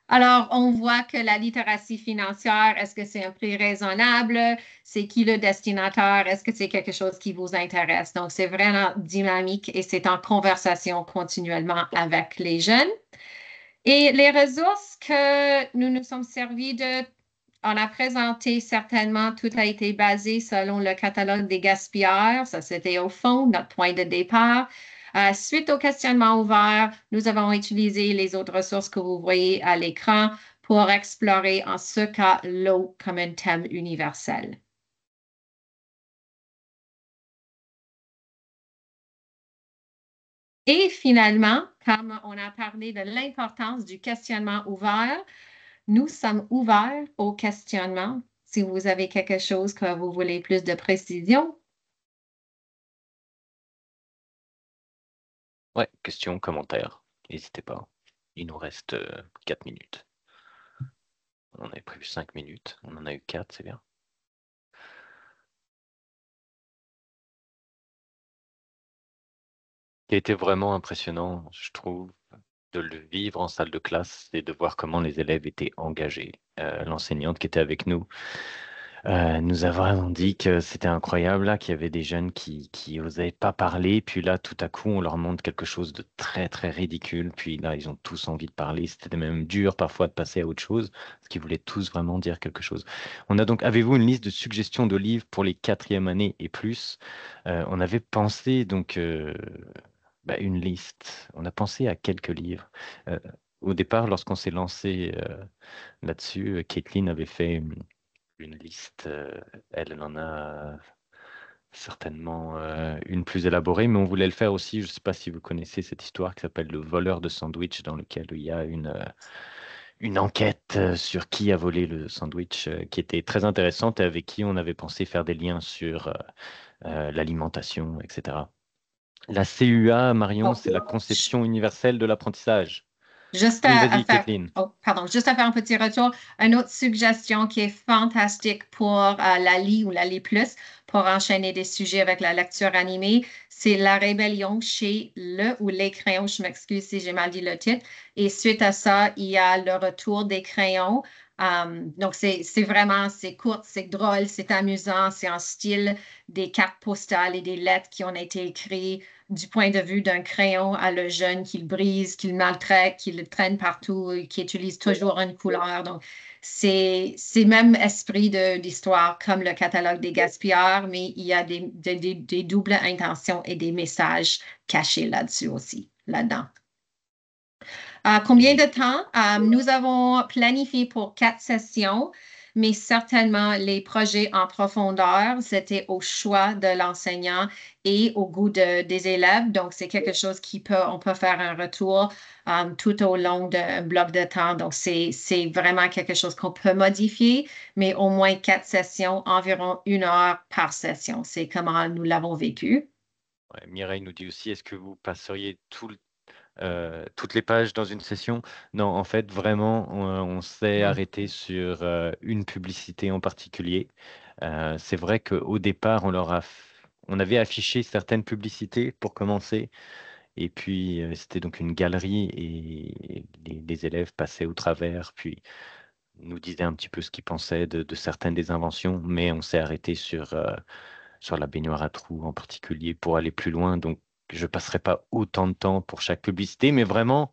Alors, on voit que la littératie financière, est-ce que c'est un prix raisonnable? C'est qui le destinataire? Est-ce que c'est quelque chose qui vous intéresse? Donc, c'est vraiment dynamique et c'est en conversation continuellement avec les jeunes. Et les ressources que nous nous sommes servis de, on a présenté certainement, tout a été basé selon le catalogue des gaspilleurs. Ça, c'était au fond notre point de départ. Suite au questionnement ouvert, nous avons utilisé les autres ressources que vous voyez à l'écran pour explorer en ce cas l'eau comme un thème universel. Et finalement, comme on a parlé de l'importance du questionnement ouvert, nous sommes ouverts au questionnement. Si vous avez quelque chose que vous voulez plus de précision. Ouais, questions, commentaires, n'hésitez pas. Il nous reste 4 minutes. On avait prévu 5 minutes, on en a eu 4, c'est bien. Ce qui a été vraiment impressionnant, je trouve, de le vivre en salle de classe, c'est de voir comment les élèves étaient engagés. L'enseignante qui était avec nous nous a vraiment dit que c'était incroyable, là, qu'il y avait des jeunes qui osaient pas parler, puis là, tout à coup, on leur montre quelque chose de très, très ridicule, puis là, ils ont tous envie de parler. C'était même dur parfois de passer à autre chose, parce qu'ils voulaient tous vraiment dire quelque chose. On a donc, avez-vous une liste de suggestions de livres pour les 4e années et plus? On avait pensé donc une liste. On a pensé à quelques livres. Au départ, lorsqu'on s'est lancé là-dessus, Caitlin avait fait une liste. Elle en a certainement une plus élaborée, mais on voulait le faire aussi. Je ne sais pas si vous connaissez cette histoire qui s'appelle Le voleur de sandwich, dans lequel il y a une enquête sur qui a volé le sandwich, qui était très intéressante et avec qui on avait pensé faire des liens sur l'alimentation, etc. La CUA, Marion, c'est la conception universelle de l'apprentissage. Juste Oui, à vas-y, faire, Kathleen. juste à faire un petit retour. Une autre suggestion qui est fantastique pour la LI ou la LI+, pour enchaîner des sujets avec la lecture animée, c'est La Rébellion chez le ou les crayons. Je m'excuse si j'ai mal dit le titre. Et suite à ça, il y a Le Retour des crayons. Donc, c'est vraiment, c'est court, c'est drôle, c'est amusant, c'est en style des cartes postales et des lettres qui ont été écrites du point de vue d'un crayon à le jeune qui le brise, qui le maltraite, qui le traîne partout, qui utilise toujours une couleur. Donc, c'est même esprit de l'histoire comme le catalogue des gaspilleurs, mais il y a des doubles intentions et des messages cachés là-dessus aussi, là-dedans. Combien de temps? Nous avons planifié pour 4 sessions, mais certainement les projets en profondeur, c'était au choix de l'enseignant et au goût des élèves. Donc, c'est quelque chose on peut faire un retour tout au long d'un bloc de temps. Donc, c'est vraiment quelque chose qu'on peut modifier, mais au moins 4 sessions, environ 1 heure par session. C'est comment nous l'avons vécu. Ouais, Mireille nous dit aussi, est-ce que vous passeriez toutes les pages dans une session? Non, en fait, vraiment, on s'est arrêté sur une publicité en particulier. C'est vrai qu'au départ, on avait affiché certaines publicités pour commencer, et puis c'était donc une galerie, et les élèves passaient au travers, puis nous disaient un petit peu ce qu'ils pensaient de certaines des inventions, mais on s'est arrêté sur la baignoire à trous en particulier pour aller plus loin. Donc, je ne passerai pas autant de temps pour chaque publicité, mais vraiment,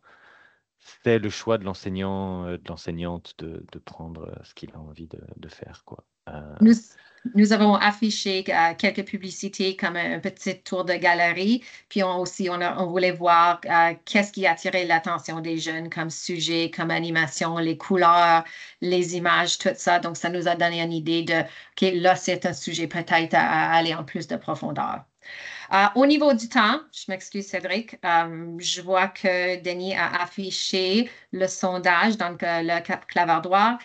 c'est le choix de l'enseignant, de l'enseignante de prendre ce qu'il a envie de faire, quoi. Nous avons affiché quelques publicités comme un petit tour de galerie, puis on voulait voir qu'est-ce qui attirait l'attention des jeunes comme sujet, comme animation, les couleurs, les images, tout ça. Donc, ça nous a donné une idée de, OK, là, c'est un sujet peut-être à aller en plus de profondeur. Au niveau du temps, je m'excuse Cédric, je vois que Denis a affiché le sondage dans le clavardoir.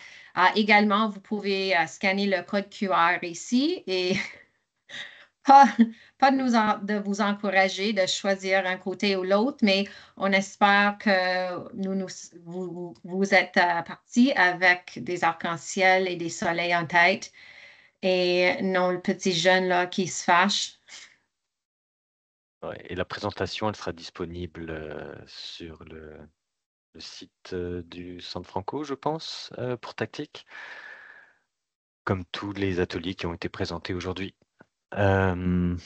Également, vous pouvez scanner le code QR ici et pas, pas de vous encourager de choisir un côté ou l'autre, mais on espère que vous êtes partis avec des arcs-en-ciel et des soleils en tête et non le petit jeune là qui se fâche. Ouais, et la présentation, elle sera disponible sur le site du Centre Franco, je pense, pour tactique, comme tous les ateliers qui ont été présentés aujourd'hui. Euh,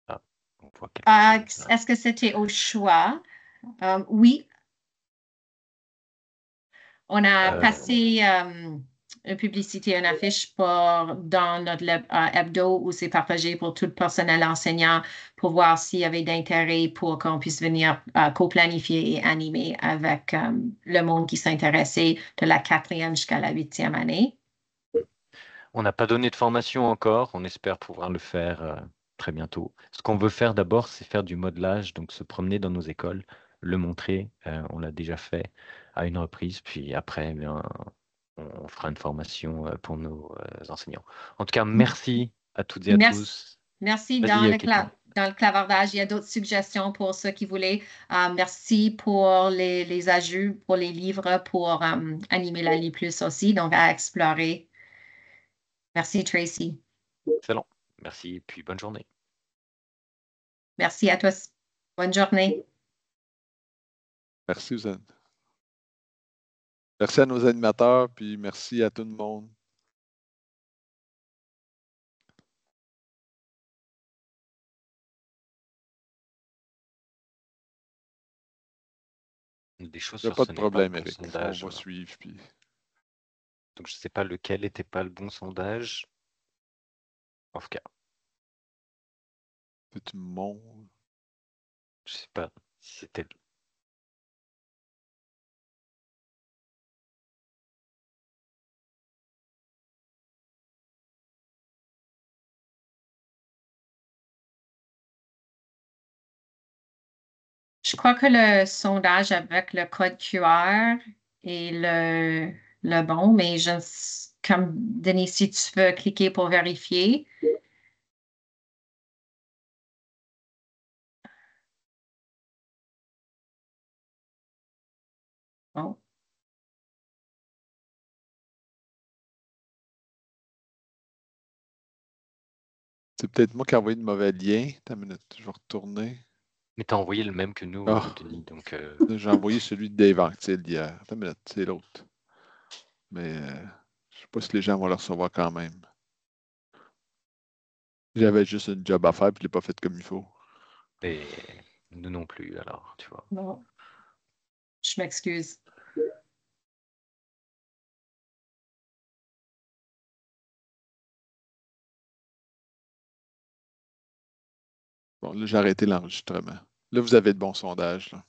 on voit quelque chose, là. Est-ce que c'était au choix? Oui, on a passé une publicité, une affiche dans notre hebdo où c'est partagé pour tout le personnel enseignant pour voir s'il y avait d'intérêt pour qu'on puisse venir co-planifier et animer avec le monde qui s'intéressait de la 4e jusqu'à la 8e année. On n'a pas donné de formation encore. On espère pouvoir le faire très bientôt. Ce qu'on veut faire d'abord, c'est faire du modelage, donc se promener dans nos écoles, le montrer. On l'a déjà fait à une reprise, puis après, eh bien, on fera une formation pour nos enseignants. En tout cas, merci à toutes et à Merci. tous. Merci. Vas-y, Kéton. Dans le clavardage, il y a d'autres suggestions pour ceux qui voulaient. Merci pour les ajouts, pour les livres, pour animer la Li Plus aussi, donc à explorer. Merci, Tracy. Excellent. Merci, puis bonne journée. Merci à tous. Bonne journée. Merci, Suzanne. Merci à nos animateurs, puis merci à tout le monde. Des choses Il n'y a sur pas ce de n'est pas le problème, bon Eric. On sondage. va suivre. Puis... Donc, je ne sais pas lequel n'était pas le bon sondage. En tout cas, C'est mon. je ne sais pas si c'était. Je crois que le sondage avec le code QR est le bon, mais comme Denis, si tu veux cliquer pour vérifier. Bon. C'est peut-être moi qui ai envoyé de mauvais lien. Attends une minute, je vais retourner. Mais tu as envoyé le même que nous, Ah. Denis. Donc, J'ai envoyé celui de Dave Anctil hier. Attends une minute, c'est l'autre. Mais je ne sais pas si les gens vont le recevoir quand même. J'avais juste une job à faire et je ne l'ai pas fait comme il faut. et nous non plus, alors, tu vois. Bon. Je m'excuse. Bon, là, j'ai arrêté l'enregistrement. Là, vous avez de bons sondages. Là.